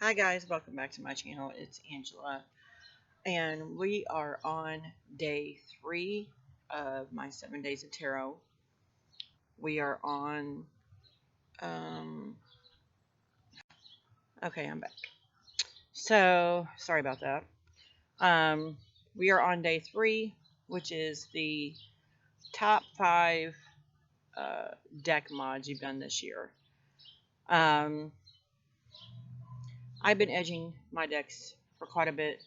Hi guys, welcome back to my channel. It's Angela, and we are on day 3 of my 7 days of tarot. We are on, okay, I'm back. So, sorry about that. We are on day 3, which is the top 5 deck mods you've done this year. I've been edging my decks for quite a bit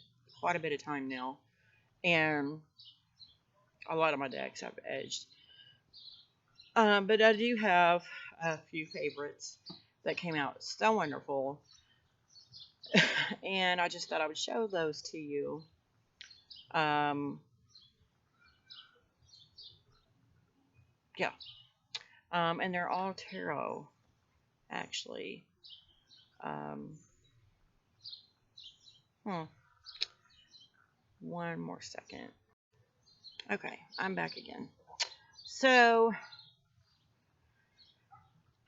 of time now, and a lot of my decks I've edged. But I do have a few favorites that came out so wonderful, and I just thought I would show those to you. Yeah, and they're all tarot, actually. Um, hmm, one more second. Okay, I'm back again. So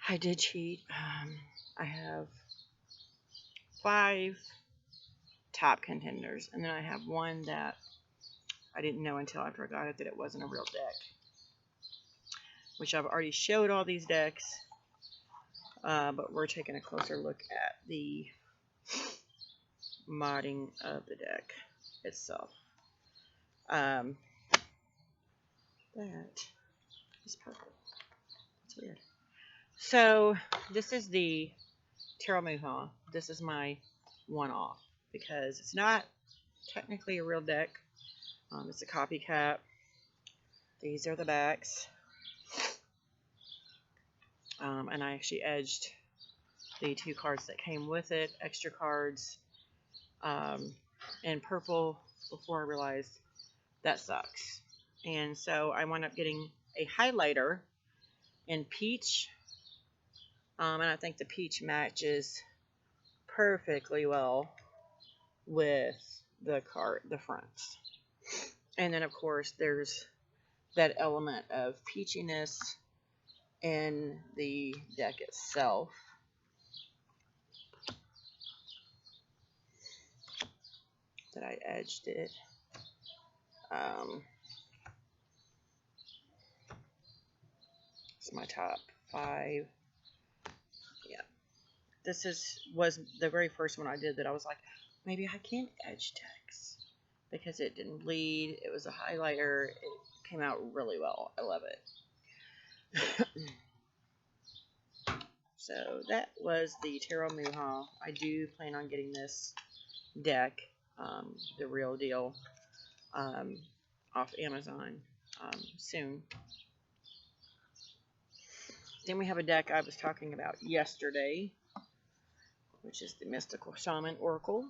I did cheat. I have 5 top contenders, and then I have one that I didn't know until after I got it that it wasn't a real deck, which I've already showed all these decks, but we're taking a closer look at the modding of the deck itself. That is purple. That's weird. So this is the Tarot Muha. This is my one-off because it's not technically a real deck. It's a copycat. These are the backs. And I actually edged the 2 cards that came with it, extra cards, in purple before I realized that sucks. And so I wound up getting a highlighter in peach, and I think the peach matches perfectly well with the fronts. And then of course there's that element of peachiness in the deck itself. That I edged it. It's my top 5. Yeah, this was the very first one I did that I was like, maybe I can edge decks because it didn't bleed. It was a highlighter. It came out really well. I love it. So that was the Tarot Muha. I do plan on getting this deck, the real deal, off Amazon soon. Then we have a deck I was talking about yesterday, which is the Mystical Shaman Oracle.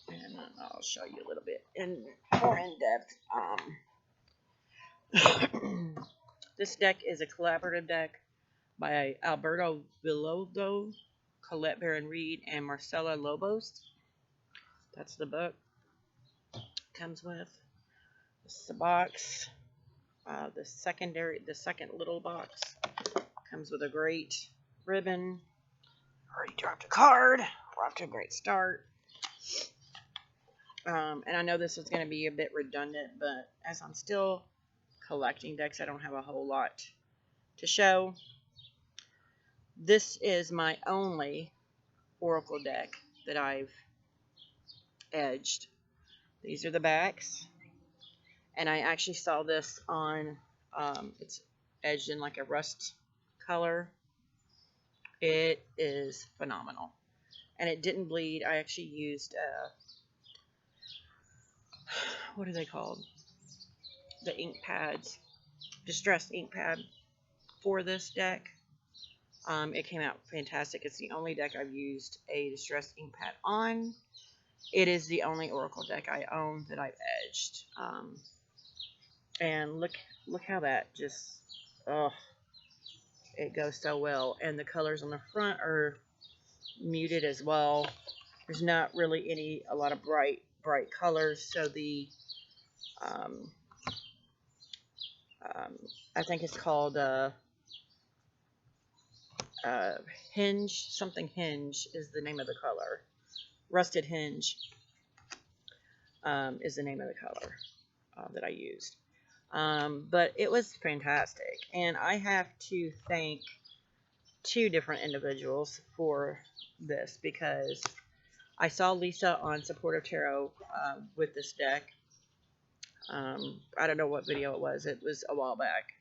And I'll show you a little bit more in depth. This deck is a collaborative deck by Alberto Villoldo, Colette Baron Reed, and Marcela Lobos. That's the book. Comes with. This is the box. The second little box comes with a great ribbon. Already dropped a card. We're off to a great start. And I know this is going to be a bit redundant, but as I'm still collecting decks, I don't have a whole lot to show. This is my only Oracle deck that I've edged. These are the backs. And I actually saw this on, it's edged in like a rust color. It is phenomenal. And it didn't bleed. I actually used, what are they called? The ink pads. Distressed ink pad for this deck. It came out fantastic. It's the only deck I've used a distressed ink pad on. It is the only Oracle deck I own that I've edged. And look how that just, it goes so well. And the colors on the front are muted as well. There's not really a lot of bright colors. So the, I think it's called, Hinge, something Hinge is the name of the color. Rusted Hinge is the name of the color that I used. But it was fantastic. And I have to thank two different individuals for this, because I saw Lisa on Supportive Tarot with this deck. I don't know what video it was. It was a while back.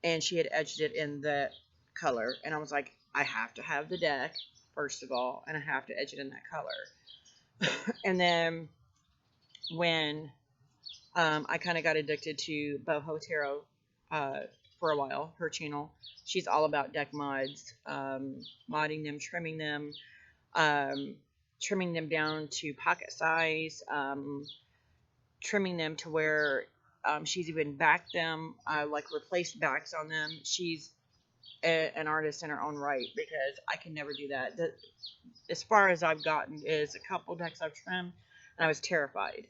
And she had edged it in that color. And I was like, I have to have the deck, first of all, and I have to edge it in that color. And then when I kind of got addicted to Boho Tarot for a while, her channel, she's all about deck mods, modding them, trimming them down to pocket size, trimming them to where she's even backed them, like replaced backs on them. She's an artist in her own right, because I can never do that. As far as I've gotten is a couple decks I've trimmed, and I was terrified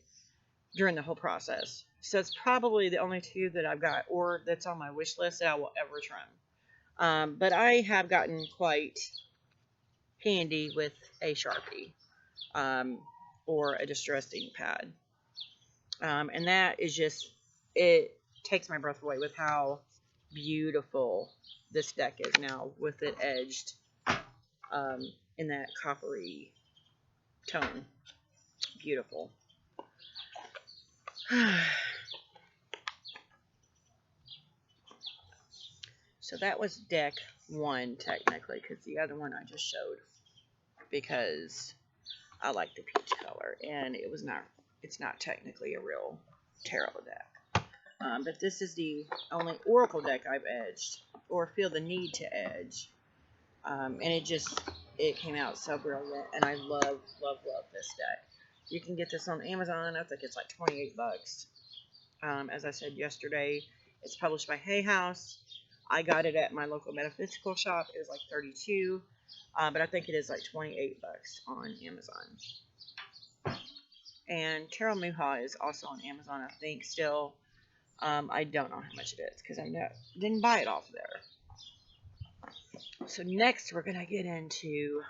during the whole process. So it's probably the only two that I've got, or that's on my wish list, that I will ever trim. But I have gotten quite handy with a Sharpie or a distressing pad. And that is just, it takes my breath away with how beautiful this deck is now, with it edged in that coppery tone. Beautiful. So that was deck 1 technically, because the other one I just showed because I like the peach color, and it's not technically a real tarot deck. But this is the only oracle deck I've edged, or feel the need to edge. And it came out so brilliant, and I love this deck. You can get this on Amazon. I think it's like 28 bucks. As I said yesterday, it's published by Hay House. I got it at my local metaphysical shop. It was like 32, but I think it is like 28 bucks on Amazon. And Tarot Muha is also on Amazon, I think, still. I don't know how much it is, because I didn't buy it off there. So next we're going to get into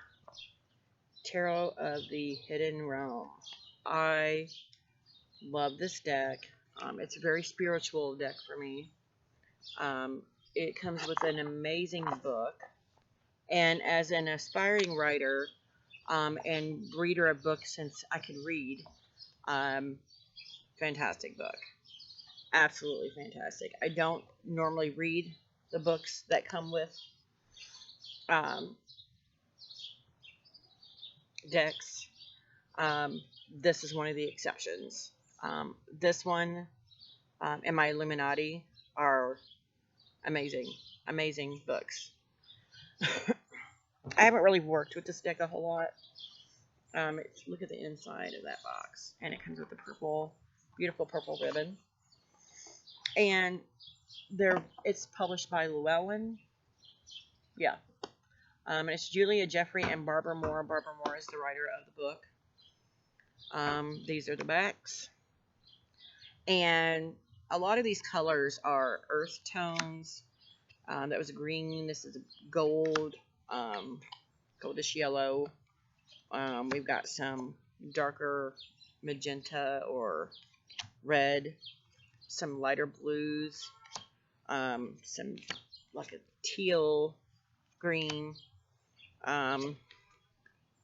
Tarot of the Hidden Realm. I love this deck. It's a very spiritual deck for me. It comes with an amazing book. And as an aspiring writer and reader of books since I can read, fantastic book. Absolutely fantastic. I don't normally read the books that come with decks. This is one of the exceptions. This one and my Illuminati are amazing books. I haven't really worked with this deck a whole lot. Look at the inside of that box, and it comes with a beautiful purple ribbon. And it's published by Llewellyn. Yeah. And it's Julia Jeffrey and Barbara Moore. Barbara Moore is the writer of the book. These are the backs. And a lot of these colors are earth tones. That was green. This is gold, goldish yellow. We've got some darker magenta or red, some lighter blues, some like a teal green, a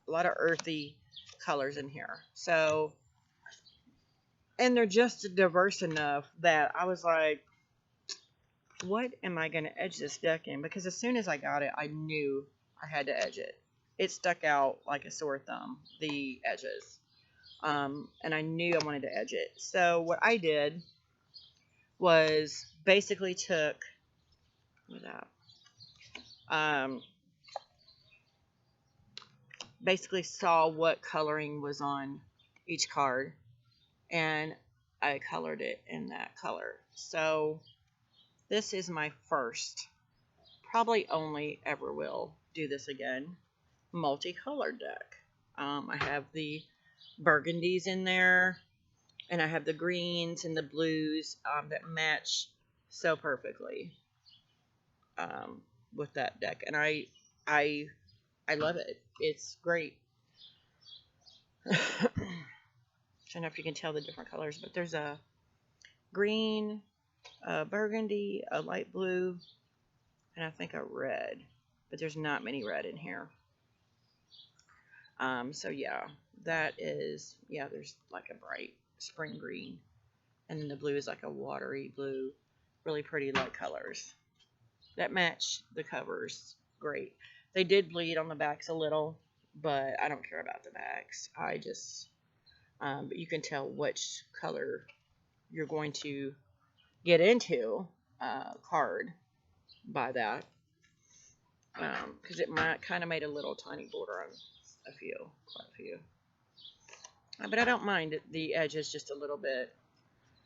lot of earthy colors in here. So, and they're just diverse enough that I was like, what am I going to edge this deck in? Because as soon as I got it, I knew I had to edge it. It stuck out like a sore thumb, the edges. And I knew I wanted to edge it. So what I did was basically took, basically saw what coloring was on each card, and I colored it in that color. So this is my first, probably only ever will do this again, multicolored deck. I have the burgundies in there, and I have the greens and the blues that match so perfectly. with that deck, and I love it. It's great. I don't know if you can tell the different colors, but there's a green, a burgundy, a light blue, and I think a red. But there's not many red in here. So yeah, that is, yeah, there's like a bright spring green. And then the blue is like a watery blue. Really pretty light colors that match the covers great. They did bleed on the backs a little, but I don't care about the backs. I just, but you can tell which color you're going to get into card by that. Because it might kind of made a little tiny border on quite a few. But I don't mind it. The edges just a little bit.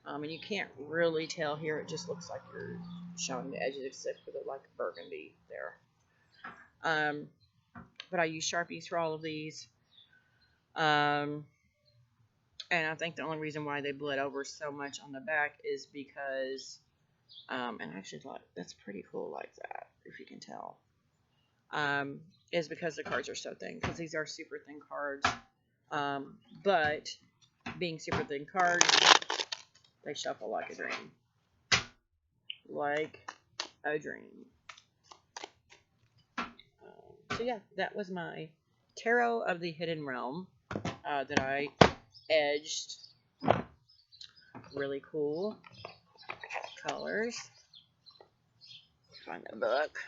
And you can't really tell here. It just looks like you're showing the edges except for the like burgundy there. But I use Sharpies for all of these. And I think the only reason why they bled over so much on the back is because, and I actually thought that's pretty cool like that, if you can tell, is because the cards are so thin, because these are super thin cards. But being super thin cards, they shuffle like a dream. Like a dream. So yeah, that was my Tarot of the Hidden Realm that I edged. Really cool colors. Find the book.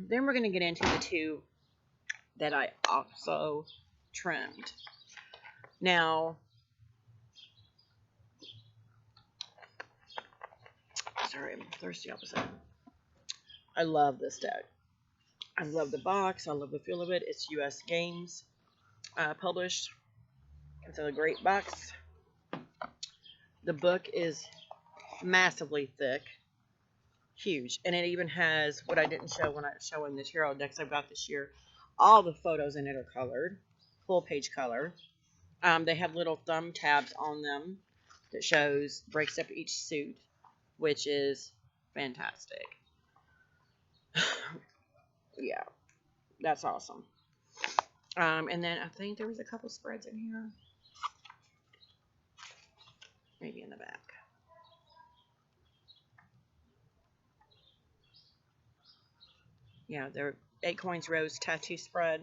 Then we're going to get into the two that I also trimmed. Now, sorry, I'm thirsty all of a sudden. I love this deck. I love the box. I love the feel of it. It's US Games published. It's a great box. The book is massively thick. Huge. And it even has, what I didn't show when I was showing the tarot decks I've got this year, all the photos in it are colored. Full page color. They have little thumb tabs on them that breaks up each suit, which is fantastic. Yeah, that's awesome. And then I think there was a couple spreads in here. Maybe in the back. Yeah, they're 8 coins rose tattoo spread.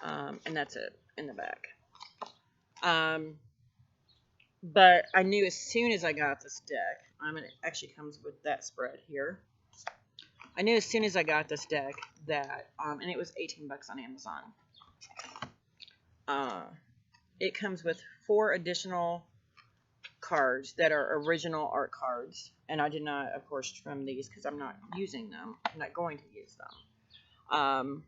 And that's it in the back. But I knew as soon as I got this deck, it actually comes with that spread here. I knew as soon as I got this deck that, and it was $18 on Amazon. It comes with 4 additional cards that are original art cards, and I did not, of course, trim these because I'm not using them. I'm not going to use them.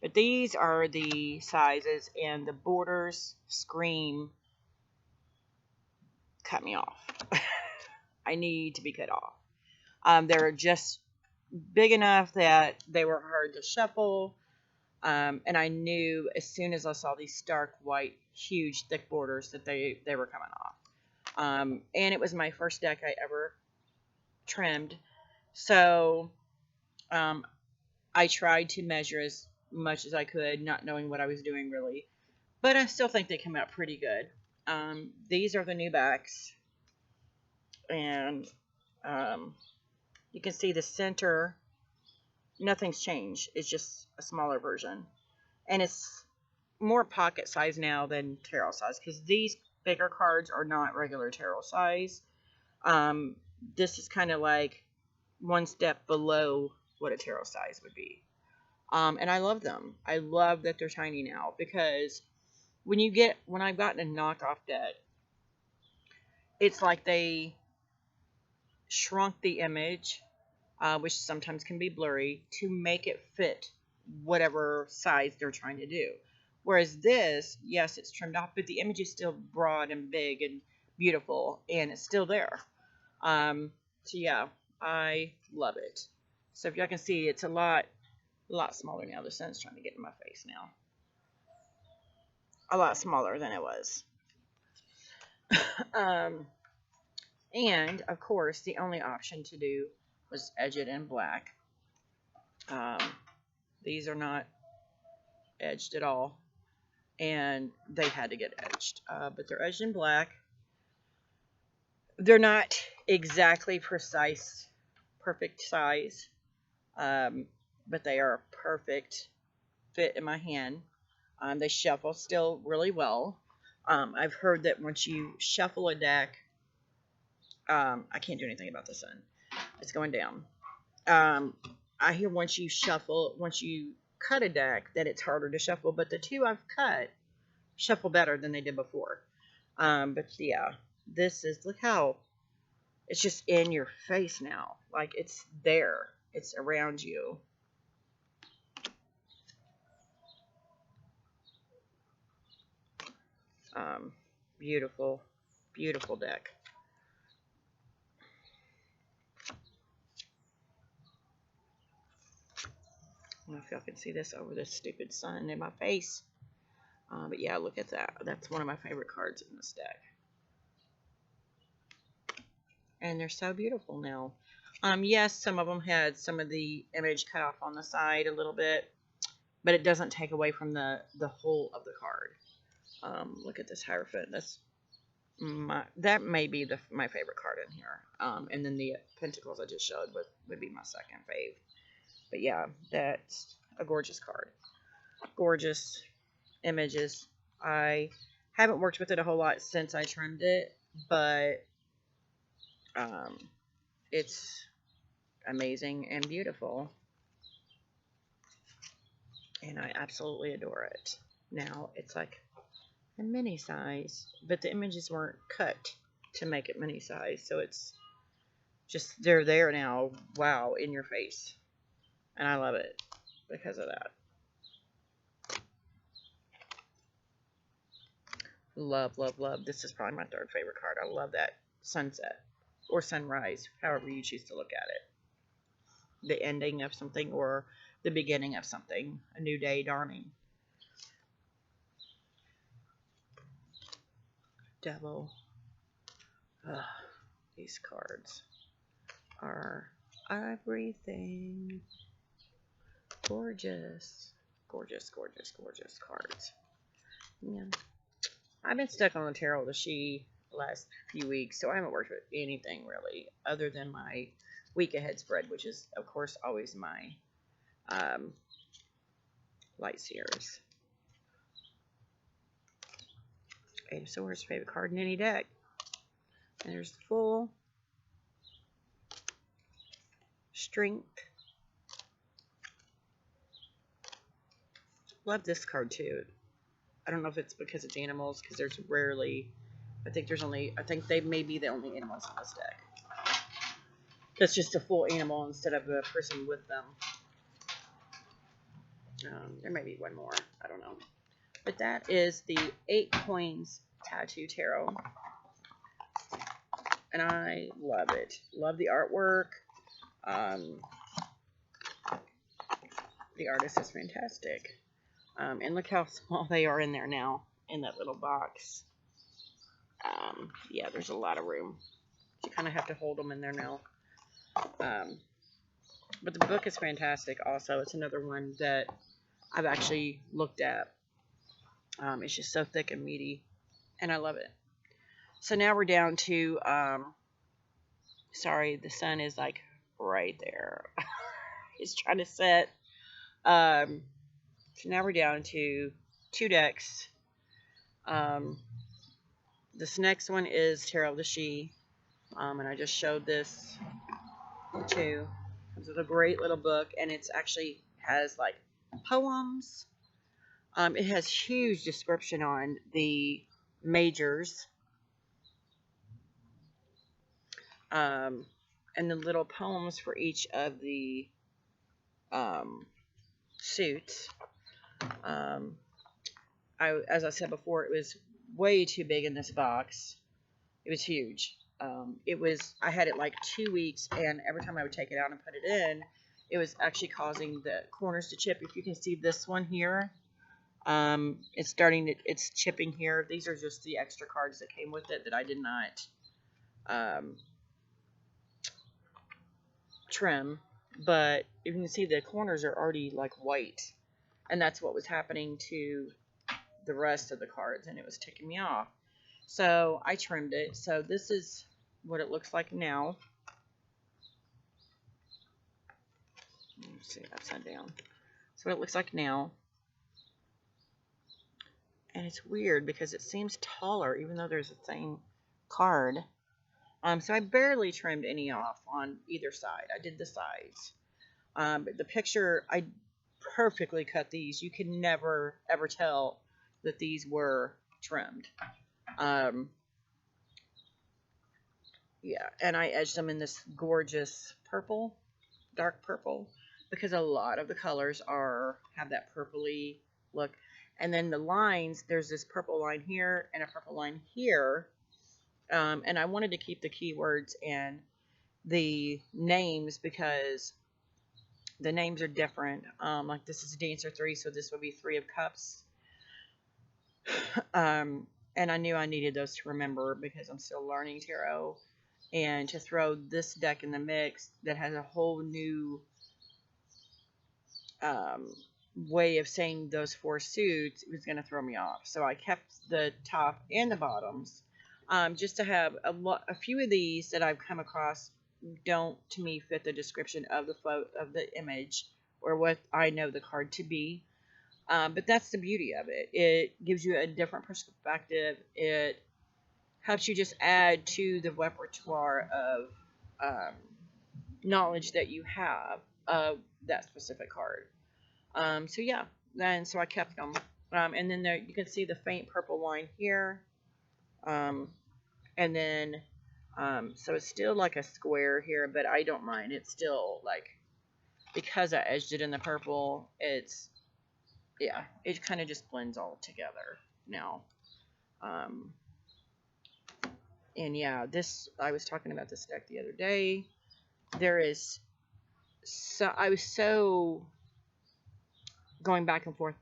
But these are the sizes, and the borders scream, cut me off. I need to be cut off. They're just big enough that they were hard to shuffle. And I knew as soon as I saw these stark white, huge, thick borders that they were coming off. And it was my first deck I ever trimmed. So I tried to measure as much as I could, not knowing what I was doing really. But I still think they came out pretty good. These are the new backs. And you can see the center, nothing's changed. It's just a smaller version. And it's more pocket size now than tarot size, because these bigger cards are not regular tarot size. This is kind of like one step below what a tarot size would be. And I love them. I love that they're tiny now, because when I've gotten a knockoff deck, it's like they shrunk the image, which sometimes can be blurry, to make it fit whatever size they're trying to do. Whereas this, yes, it's trimmed off, but the image is still broad and big and beautiful, and it's still there. So yeah, I love it. So if y'all can see, it's a lot smaller now. The sun's trying to get in my face now. A lot smaller than it was. And of course, the only option to do was edge it in black. Um, these are not edged at all, and they had to get edged, but they're edged in black. They're not exactly precise, perfect size, but they are a perfect fit in my hand. They shuffle still really well. I've heard that once you shuffle a deck, I can't do anything about the sun. It's going down. I hear once you cut a deck, that it's harder to shuffle. But the two I've cut shuffle better than they did before. But yeah, this is, look how it's just in your face now. Like, it's there. It's around you. Beautiful, beautiful deck. I don't know if y'all can see this over this stupid sun in my face. But yeah, look at that. That's one of my favorite cards in this deck. And they're so beautiful now. Yes, some of them had some of the image cut off on the side a little bit, but it doesn't take away from the whole of the card. Look at this Hierophant. That may be my favorite card in here. And then the Pentacles I just showed would be my second fave. But yeah, that's a gorgeous card. Gorgeous images. I haven't worked with it a whole lot since I trimmed it, but it's amazing and beautiful, and I absolutely adore it. Now it's like a mini size, but the images weren't cut to make it mini size, so it's just, they're there now. Wow, in your face. And I love it because of that. Love, love, love. This is probably my third favorite card. I love that sunset or sunrise, however you choose to look at it. The ending of something or the beginning of something. A new day dawning. Devil. Ugh, these cards are everything. Gorgeous. Gorgeous, gorgeous, gorgeous cards. Yeah. I've been stuck on the Tarot of the last few weeks, so I haven't worked with anything really other than my week ahead spread, which is, of course, always my Light Seers. Eight of Swords, favorite card in any deck. And there's the Fool. Strength. Love this card too. I don't know if it's because it's animals, because there's rarely, I think they may be the only animals in this deck. That's just a full animal instead of a person with them. There may be one more. I don't know. But that is the 8 Coins Tattoo Tarot. And I love it. Love the artwork. The artist is fantastic. And look how small they are in there now, in that little box. Yeah, there's a lot of room. You kind of have to hold them in there now. But the book is fantastic also. It's another one that I've actually looked at. It's just so thick and meaty, and I love it. So now we're down to, sorry, the sun is like right there. It's trying to set. So now we're down to 2 decks. This next one is Tarot of the Sidhe. And I just showed this too. Comes with a great little book, and it's actually has like poems. It has huge description on the majors. And the little poems for each of the suits. As I said before, it was way too big in this box. It was huge. I had it like 2 weeks, and every time I would take it out and put it in, it was actually causing the corners to chip. If you can see this one here, It's chipping here. These are just the extra cards that came with it that I did not trim. But you can see the corners are already like white, and that's what was happening to the rest of the cards, and it was ticking me off. So I trimmed it. So this is what it looks like now. Let's see, upside down. So what it looks like now. And it's weird because it seems taller even though there's the same card. So I barely trimmed any off on either side. I did the sides. But the picture, I perfectly cut these. You can never, ever tell that these were trimmed. Yeah, and I edged them in this gorgeous purple, dark purple, because a lot of the colors have that purpley look. And then the lines, there's this purple line here and a purple line here. And I wanted to keep the keywords and the names because the names are different. Like this is Dancer 3, so this would be 3 of Cups. And I knew I needed those to remember because I'm still learning tarot. And to throw this deck in the mix that has a whole new way of saying those 4 suits, it was going to throw me off. So I kept the top and the bottoms. Just to have a few of these that I've come across don't, to me, fit the description of the image or what I know the card to be. But that's the beauty of it. It gives you a different perspective. It helps you just add to the repertoire of knowledge that you have of that specific card. So yeah, so I kept them. And then there you can see the faint purple line here. And then, so it's still like a square here, but I don't mind. It's still like, because I edged it in the purple, yeah, it kind of just blends all together now. And yeah, I was talking about this deck the other day. I was so going back and forth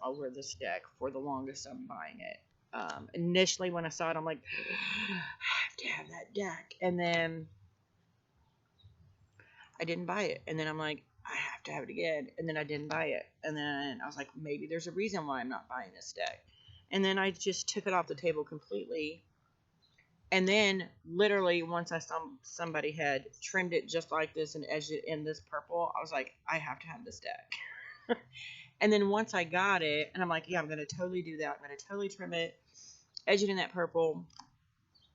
over this deck for the longest of buying it. Initially when I saw it, I'm like, I have to have that deck. And then I didn't buy it. And then I'm like, I have to have it again. And then I didn't buy it. And then I was like, maybe there's a reason why I'm not buying this deck. And then I just took it off the table completely. And then literally once I saw somebody had trimmed it just like this and edged it in this purple, I was like, I have to have this deck. And then once I got it, and I'm like, yeah, I'm going to totally do that. I'm going to totally trim it, edge it in that purple.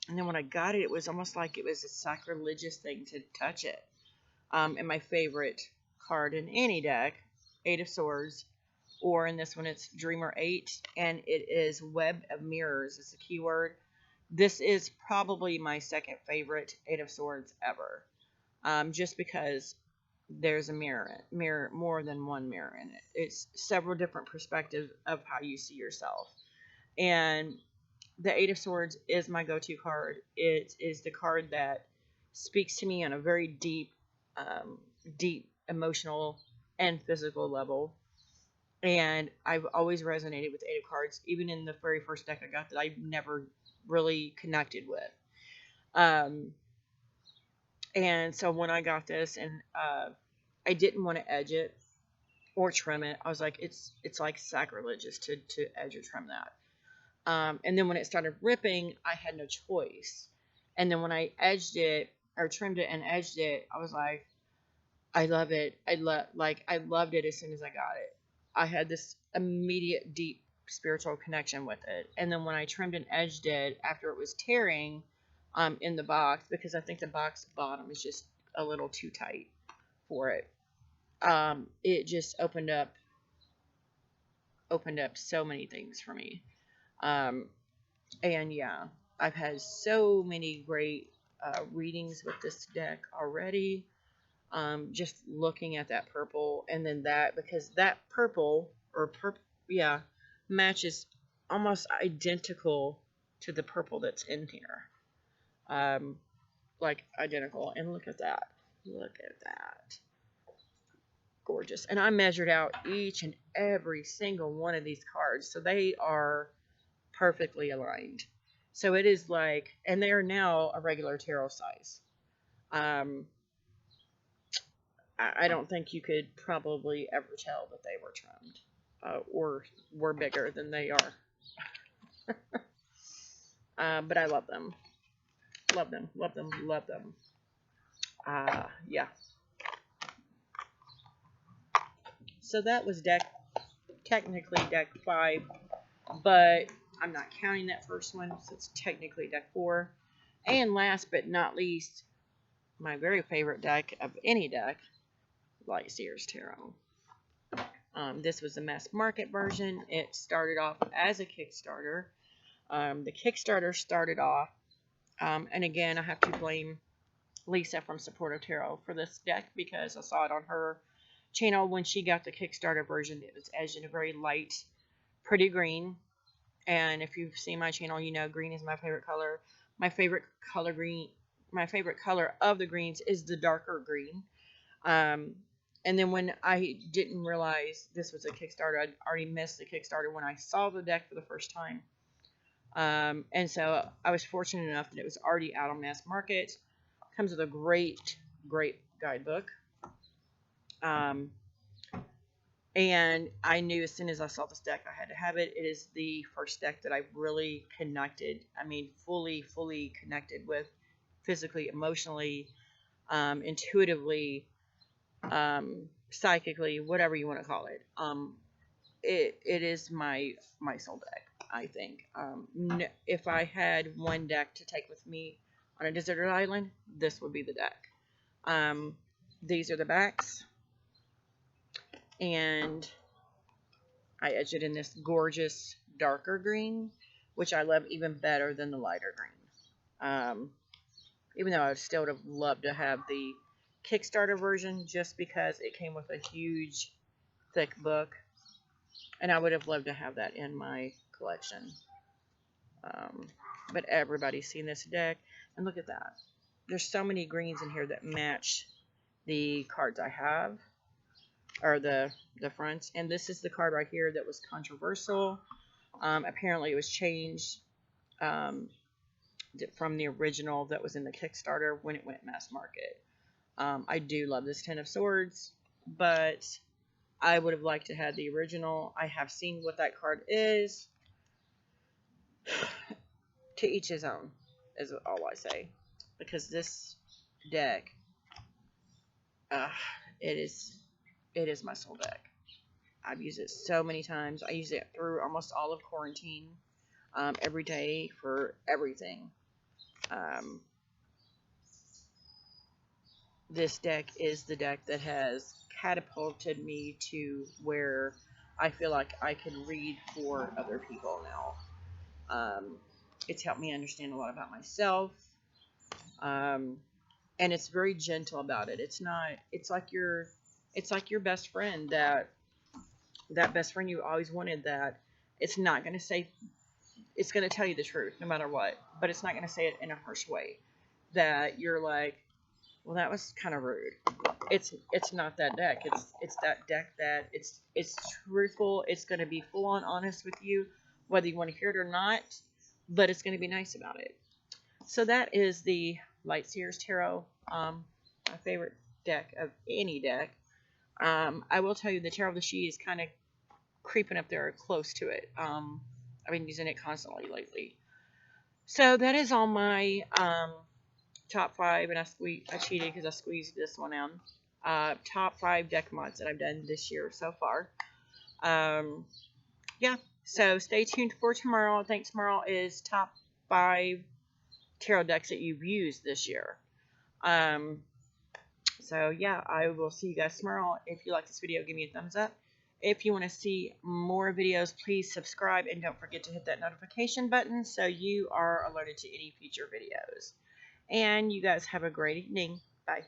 And then when I got it, it was almost like it was a sacrilegious thing to touch it. And my favorite card in any deck, 8 of Swords, or in this one it's Dreamer 8, and it is Web of Mirrors is the keyword. This is probably my second favorite 8 of Swords ever, just because there's a mirror, more than one mirror in it. It's several different perspectives of how you see yourself. And the 8 of Swords is my go-to card. It is the card that speaks to me on a very deep emotional and physical level. And I've always resonated with 8 of Cards, even in the very first deck I got that I never really connected with. And so when I got this, and I didn't want to edge it or trim it, I was like, it's like sacrilegious to edge or trim that. And then when it started ripping, I had no choice. And then when I edged it or trimmed it and edged it, I was like, I love it. I loved it as soon as I got it. I had this immediate deep spiritual connection with it. And then when I trimmed and edged it after it was tearing in the box, because I think the box bottom is just a little too tight for it, it just opened up so many things for me. And yeah, I've had so many great readings with this deck already. Just looking at that purple, and then because that purple matches almost identical to the purple that's in here. Like identical. And look at that. gorgeous. And I measured out each and every single one of these cards, so they are perfectly aligned. So it is like, and they are now a regular tarot size. I don't think you could probably ever tell that they were trimmed or were bigger than they are. But I love them. Love them, love them, love them. Yeah. So that was technically deck 5, but I'm not counting that first one, so it's technically deck 4. And last but not least, my very favorite deck of any deck, Light Seers Tarot. This was the mass market version. It started off as a Kickstarter. The Kickstarter started off, and again, I have to blame Lisa from Supportive Tarot for this deck because I saw it on her channel when she got the Kickstarter version. It was edged in a very light, pretty green. And if you've seen my channel, you know green is my favorite color. My favorite color of the greens is the darker green. And then when I didn't realize this was a Kickstarter, I'd already missed the Kickstarter when I saw the deck for the first time. And so I was fortunate enough that it was already out on mass market. Comes with a great guidebook. And I knew as soon as I saw this deck, I had to have it. It is the first deck that I really connected. I mean, fully connected with, physically, emotionally, intuitively, psychically, whatever you want to call it. It is my soul deck, I think. If I had one deck to take with me on a deserted island, this would be the deck. These are the backs. And I edged it in this gorgeous darker green, which I love even better than the lighter green. Even though I still would have loved to have the Kickstarter version just because it came with a huge, thick book. And I would have loved to have that in my collection. But everybody's seen this deck. And look at that. There's so many greens in here that match the cards I have. Or the fronts. And this is the card right here that was controversial. Apparently it was changed from the original that was in the Kickstarter when it went mass market. I do love this Ten of Swords, but I would have liked to have the original. I have seen what that card is. To each his own, is all I say. Because this deck, it is my soul deck. I've used it so many times. I use it through almost all of quarantine, every day for everything. This deck is the deck that has catapulted me to where I feel like I can read for other people now. It's helped me understand a lot about myself. And it's very gentle about it. It's like your best friend, that best friend you always wanted, that it's not going to say, it's going to tell you the truth no matter what, but it's not going to say it in a harsh way that you're like, well, that was kind of rude. It's not that deck. It's that deck that it's truthful. It's going to be full on honest with you, whether you want to hear it or not, but it's going to be nice about it. So that is the Light Seers Tarot, my favorite deck of any deck. I will tell you the Tarot of the She is kind of creeping up there close to it. I've been using it constantly lately. So that is all my top 5, and I cheated because I squeezed this one in. Top 5 deck mods that I've done this year so far. Yeah, so stay tuned for tomorrow. I think tomorrow is top 5 tarot decks that you've used this year. So yeah, I will see you guys tomorrow. If you like this video, give me a thumbs up. If you want to see more videos, please subscribe, and don't forget to hit that notification button so you are alerted to any future videos. And you guys have a great evening. Bye.